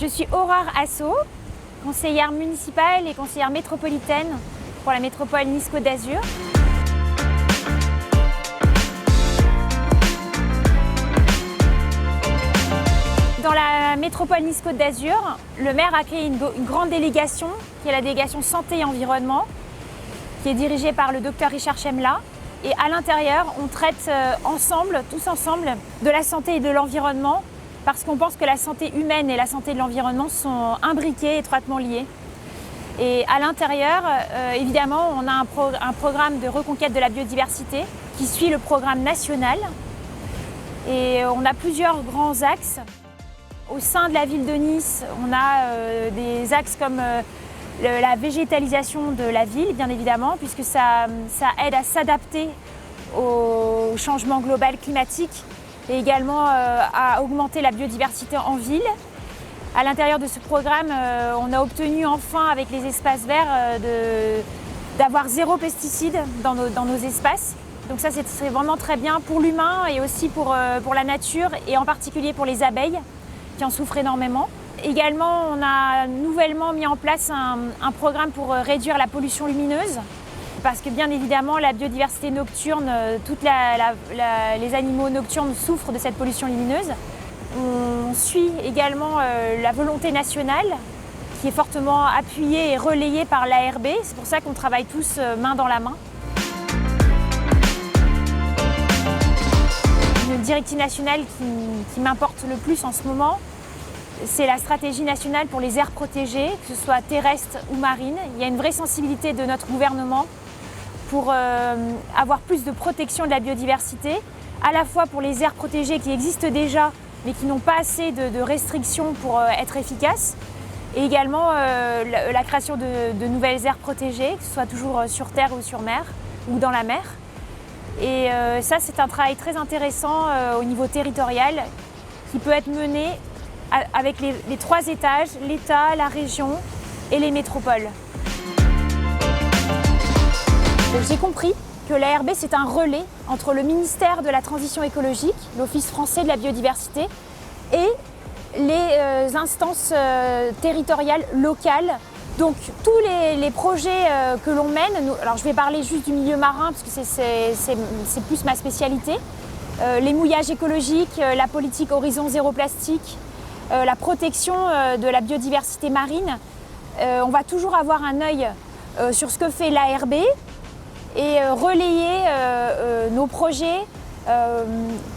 Je suis Aurore Assau, conseillère municipale et conseillère métropolitaine pour la métropole Nice-Côte d'Azur. Dans la métropole Nice-Côte d'Azur, le maire a créé une grande délégation, qui est la délégation santé et environnement, qui est dirigée par le docteur Richard Chemla. Et à l'intérieur, on traite tous ensemble, de la santé et de l'environnement, parce qu'on pense que la santé humaine et la santé de l'environnement sont imbriquées, étroitement liées. Et à l'intérieur, évidemment, on a un programme de reconquête de la biodiversité qui suit le programme national. Et on a plusieurs grands axes. Au sein de la ville de Nice, on a des axes comme la végétalisation de la ville, bien évidemment, puisque ça aide à s'adapter au changement global climatique et également à augmenter la biodiversité en ville. À l'intérieur de ce programme, on a obtenu enfin, avec les espaces verts, d'avoir 0 pesticides dans nos espaces. Donc ça, c'est vraiment très bien pour l'humain et aussi pour la nature, et en particulier pour les abeilles qui en souffrent énormément. Également, on a nouvellement mis en place un programme pour réduire la pollution lumineuse, parce que bien évidemment, la biodiversité nocturne, les animaux nocturnes souffrent de cette pollution lumineuse. On suit également la volonté nationale, qui est fortement appuyée et relayée par l'ARB. C'est pour ça qu'on travaille tous main dans la main. Une directive nationale qui m'importe le plus en ce moment, c'est la stratégie nationale pour les aires protégées, que ce soit terrestres ou marines. Il y a une vraie sensibilité de notre gouvernement pour avoir plus de protection de la biodiversité, à la fois pour les aires protégées qui existent déjà, mais qui n'ont pas assez de restrictions pour être efficaces, et également la création de nouvelles aires protégées, que ce soit toujours sur terre ou sur mer, ou dans la mer. Et ça, c'est un travail très intéressant au niveau territorial, qui peut être mené avec les 3 étages, l'État, la région et les métropoles. J'ai compris que l'ARB, c'est un relais entre le ministère de la Transition écologique, l'Office français de la biodiversité, et les instances territoriales locales. Donc tous les projets que l'on mène, alors je vais parler juste du milieu marin parce que c'est plus ma spécialité, les mouillages écologiques, la politique Horizon Zéro Plastique, la protection de la biodiversité marine. On va toujours avoir un œil sur ce que fait l'ARB et relayer nos projets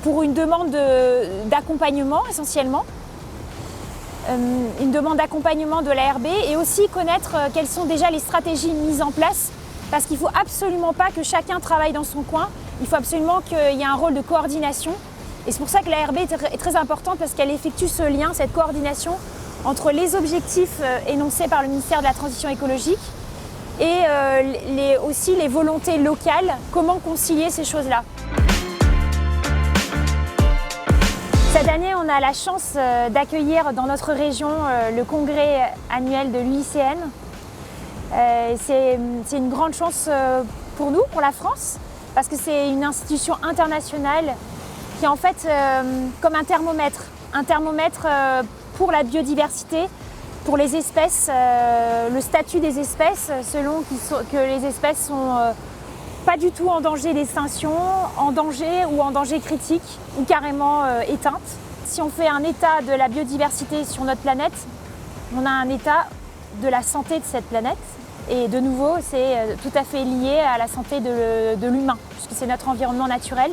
pour une demande d'accompagnement essentiellement. Une demande d'accompagnement de l'ARB, et aussi connaître quelles sont déjà les stratégies mises en place, parce qu'il ne faut absolument pas que chacun travaille dans son coin, il faut absolument qu'il y ait un rôle de coordination. Et c'est pour ça que l'ARB est très importante, parce qu'elle effectue ce lien, cette coordination entre les objectifs énoncés par le ministère de la Transition écologique et aussi les volontés locales, comment concilier ces choses-là. Cette année, on a la chance d'accueillir dans notre région le congrès annuel de l'UICN. C'est une grande chance pour nous, pour la France, parce que c'est une institution internationale qui est en fait comme un thermomètre pour la biodiversité, pour les espèces, le statut des espèces, selon que les espèces sont pas du tout en danger d'extinction, en danger ou en danger critique, ou carrément éteintes. Si on fait un état de la biodiversité sur notre planète, on a un état de la santé de cette planète. Et de nouveau, c'est tout à fait lié à la santé de l'humain, puisque c'est notre environnement naturel.